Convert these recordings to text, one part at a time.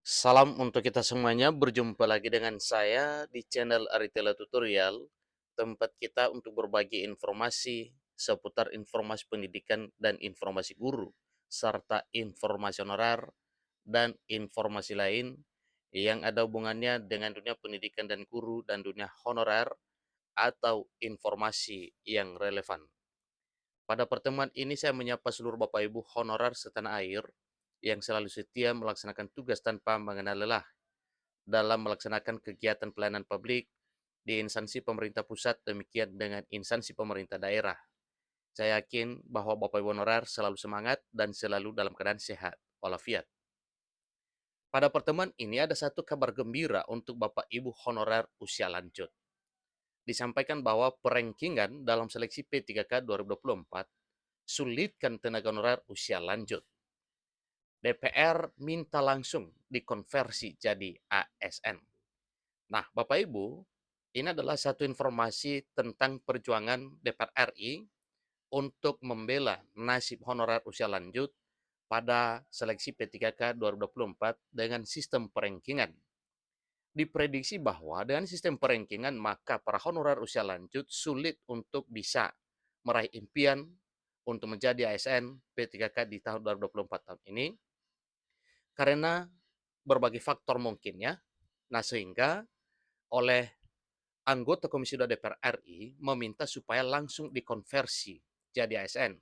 Salam untuk kita semuanya, berjumpa lagi dengan saya di channel Aritela Tutorial, tempat kita untuk berbagi informasi seputar informasi pendidikan dan informasi guru, serta informasi honorer dan informasi lain yang ada hubungannya dengan dunia pendidikan dan guru dan dunia honorer atau informasi yang relevan. Pada pertemuan ini saya menyapa seluruh Bapak Ibu honorer setanah air yang selalu setia melaksanakan tugas tanpa mengenal lelah dalam melaksanakan kegiatan pelayanan publik di instansi pemerintah pusat, demikian dengan instansi pemerintah daerah. Saya yakin bahwa Bapak Ibu honorer selalu semangat dan selalu dalam keadaan sehat walafiat. Pada pertemuan ini ada satu kabar gembira untuk Bapak Ibu honorer usia lanjut. Disampaikan bahwa perankingan dalam seleksi P3K 2024 sulitkan tenaga honorer usia lanjut. DPR minta langsung dikonversi jadi ASN. Nah, Bapak Ibu, ini adalah satu informasi tentang perjuangan DPR RI untuk membela nasib honorer usia lanjut pada seleksi P3K 2024 dengan sistem perankingan. Diprediksi bahwa dengan sistem perankingan maka para honorer usia lanjut sulit untuk bisa meraih impian untuk menjadi ASN P3K di tahun 2024 tahun ini karena berbagai faktor mungkin ya. Nah, sehingga oleh anggota Komisi 2 DPR RI meminta supaya langsung dikonversi jadi ASN.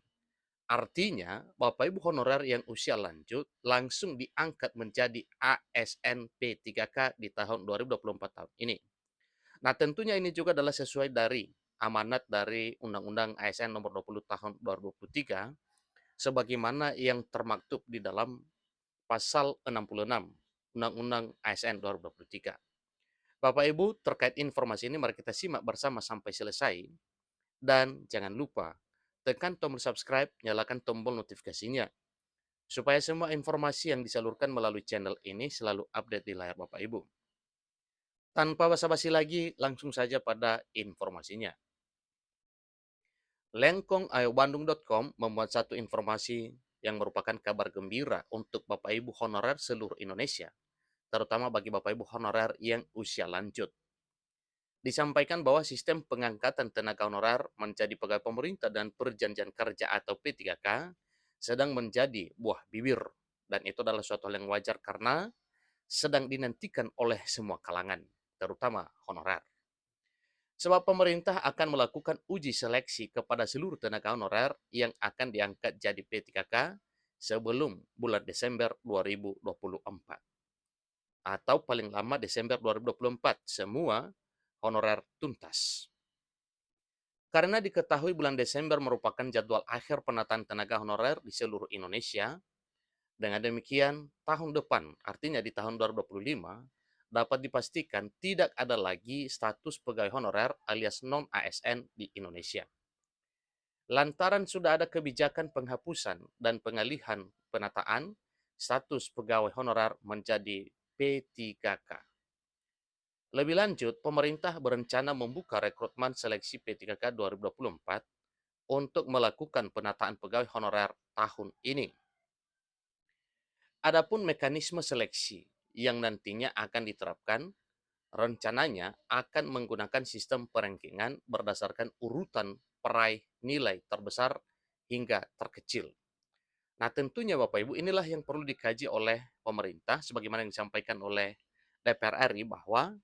Artinya, Bapak Ibu honorer yang usia lanjut langsung diangkat menjadi ASN P3K di tahun 2024 tahun ini. Nah, tentunya ini juga adalah sesuai dari amanat dari Undang-Undang ASN nomor 20 tahun 2023 sebagaimana yang termaktub di dalam pasal 66 Undang-Undang ASN 2023. Bapak Ibu, terkait informasi ini mari kita simak bersama sampai selesai. Dan jangan lupa, tekan tombol subscribe, nyalakan tombol notifikasinya, supaya semua informasi yang disalurkan melalui channel ini selalu update di layar Bapak Ibu. Tanpa basa-basi lagi, langsung saja pada informasinya. Lengkong.io.bandung.com membuat satu informasi yang merupakan kabar gembira untuk Bapak Ibu honorer seluruh Indonesia, terutama bagi Bapak Ibu honorer yang usia lanjut. Disampaikan bahwa sistem pengangkatan tenaga honorer menjadi pegawai pemerintah dan perjanjian kerja atau P3K sedang menjadi buah bibir. Dan itu adalah suatu hal yang wajar karena sedang dinantikan oleh semua kalangan, terutama honorer. Sebab pemerintah akan melakukan uji seleksi kepada seluruh tenaga honorer yang akan diangkat jadi P3K sebelum bulan Desember 2024. Atau paling lama Desember 2024, semua honorer tuntas. Karena diketahui bulan Desember merupakan jadwal akhir penataan tenaga honorer di seluruh Indonesia, dengan demikian tahun depan, artinya di tahun 2025, dapat dipastikan tidak ada lagi status pegawai honorer alias non-ASN di Indonesia. Lantaran sudah ada kebijakan penghapusan dan pengalihan penataan status pegawai honorer menjadi P3K. Lebih lanjut, pemerintah berencana membuka rekrutmen seleksi P3K 2024 untuk melakukan penataan pegawai honorer tahun ini. Adapun mekanisme seleksi yang nantinya akan diterapkan, rencananya akan menggunakan sistem perankingan berdasarkan urutan peraih nilai terbesar hingga terkecil. Nah, tentunya Bapak Ibu, inilah yang perlu dikaji oleh pemerintah sebagaimana yang disampaikan oleh DPR RI bahwa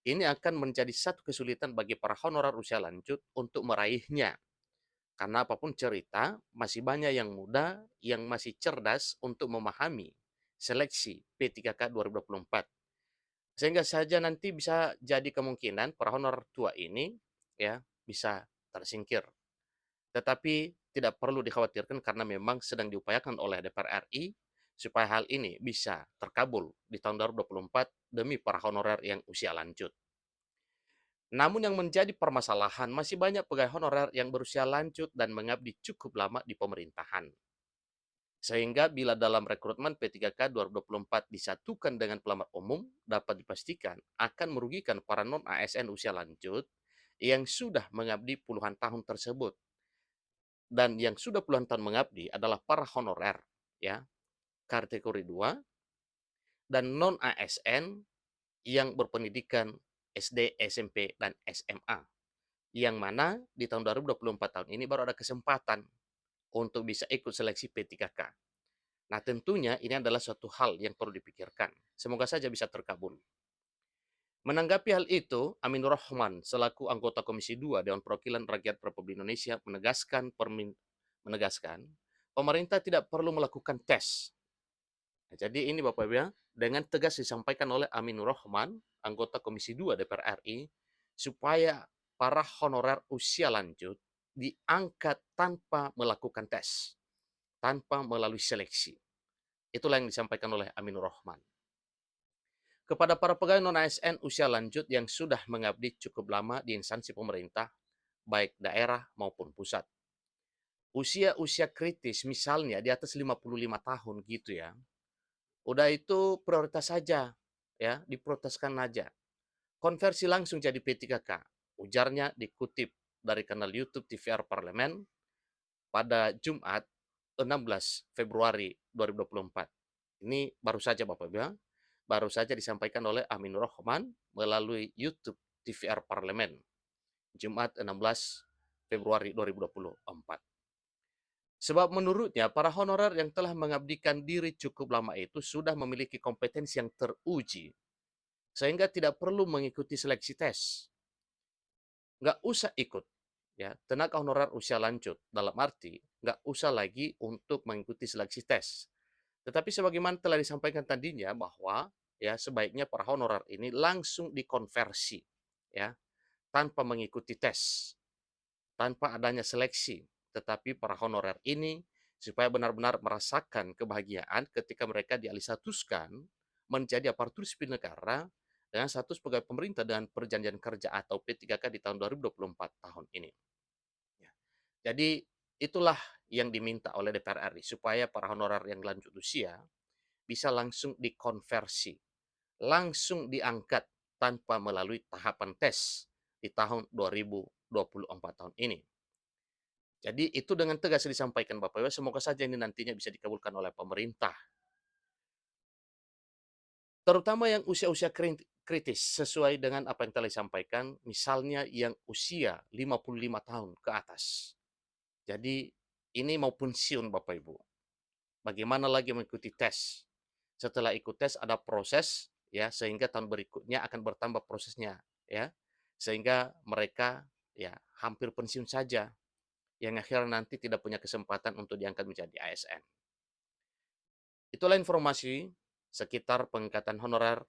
ini akan menjadi satu kesulitan bagi para honorer usia lanjut untuk meraihnya. Karena apapun cerita, masih banyak yang muda yang masih cerdas untuk memahami seleksi P3K 2024. Sehingga saja nanti bisa jadi kemungkinan para honorer tua ini ya bisa tersingkir. Tetapi tidak perlu dikhawatirkan karena memang sedang diupayakan oleh DPR RI supaya hal ini bisa terkabul di tahun 2024 demi para honorer yang usia lanjut. Namun yang menjadi permasalahan masih banyak pegawai honorer yang berusia lanjut dan mengabdi cukup lama di pemerintahan. Sehingga bila dalam rekrutmen P3K 2024 disatukan dengan pelamar umum, dapat dipastikan akan merugikan para non-ASN usia lanjut yang sudah mengabdi puluhan tahun tersebut. Dan yang sudah puluhan tahun mengabdi adalah para honorer, ya, kategori 2 dan non-ASN yang berpendidikan SD, SMP, dan SMA. Yang mana di tahun 2024 tahun ini baru ada kesempatan untuk bisa ikut seleksi P3K. Nah, tentunya ini adalah suatu hal yang perlu dipikirkan. Semoga saja bisa terkabul. Menanggapi hal itu, Aminur Rahman selaku anggota Komisi 2 Dewan Perwakilan Rakyat Republik Indonesia menegaskan pemerintah tidak perlu melakukan tes. Nah, jadi ini Bapak Ibu ya, dengan tegas disampaikan oleh Aminur Rahman, anggota Komisi 2 DPR RI, supaya para honorer usia lanjut diangkat tanpa melakukan tes, tanpa melalui seleksi. Itulah yang disampaikan oleh Aminur Rahman. Kepada para pegawai non-ASN usia lanjut yang sudah mengabdi cukup lama di instansi pemerintah, baik daerah maupun pusat. Usia-usia kritis misalnya di atas 55 tahun gitu ya, udah itu prioritas saja, ya, diprioritaskan aja. Konversi langsung jadi P3K, ujarnya dikutip dari kanal YouTube TVR Parlemen pada Jumat 16 Februari 2024. Ini baru saja Bapak Ibu ya, baru saja disampaikan oleh Aminur Rahman melalui YouTube TVR Parlemen Jumat 16 Februari 2024. Sebab menurutnya para honorer yang telah mengabdikan diri cukup lama itu sudah memiliki kompetensi yang teruji sehingga tidak perlu mengikuti seleksi tes. Nggak usah ikut ya tenaga honorer usia lanjut, dalam arti nggak usah lagi untuk mengikuti seleksi tes. Tetapi sebagaimana telah disampaikan tadinya bahwa ya sebaiknya para honorer ini langsung dikonversi ya tanpa mengikuti tes, tanpa adanya seleksi. Tetapi para honorer ini supaya benar-benar merasakan kebahagiaan ketika mereka dialihstatuskan menjadi aparatur sipil negara dengan status pegawai pemerintah dengan perjanjian kerja atau P3K di tahun 2024 tahun ini. Ya. Jadi itulah yang diminta oleh DPR RI supaya para honorer yang lanjut usia bisa langsung dikonversi, langsung diangkat tanpa melalui tahapan tes di tahun 2024 tahun ini. Jadi itu dengan tegas disampaikan Bapak Ibu, semoga saja ini nantinya bisa dikabulkan oleh pemerintah. Terutama yang usia-usia kritis, sesuai dengan apa yang telah disampaikan, misalnya yang usia 55 tahun ke atas. Jadi ini mau pensiun Bapak Ibu. Bagaimana lagi mengikuti tes? Setelah ikut tes ada proses ya sehingga tahun berikutnya akan bertambah prosesnya ya. Sehingga mereka ya hampir pensiun saja yang akhirnya nanti tidak punya kesempatan untuk diangkat menjadi ASN. Itulah informasi sekitar pengangkatan honorer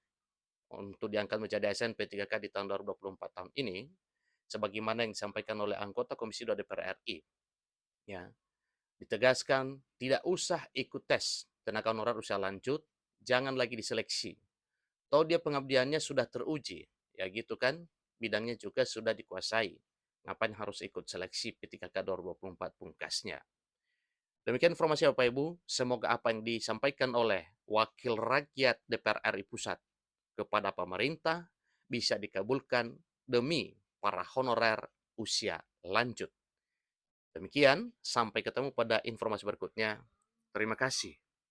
untuk diangkat menjadi ASN P3K di tahun 2024 tahun ini, sebagaimana yang disampaikan oleh anggota Komisi 2 DPR RI. Ya, ditegaskan tidak usah ikut tes tenaga honorer usia lanjut, jangan lagi diseleksi. Toh dia pengabdiannya sudah teruji, ya gitu kan, bidangnya juga sudah dikuasai. Ngapain harus ikut seleksi P3K 2024 pungkasnya. Demikian informasi Bapak Ibu, semoga apa yang disampaikan oleh Wakil Rakyat DPR RI Pusat kepada pemerintah bisa dikabulkan demi para honorer usia lanjut. Demikian, sampai ketemu pada informasi berikutnya. Terima kasih.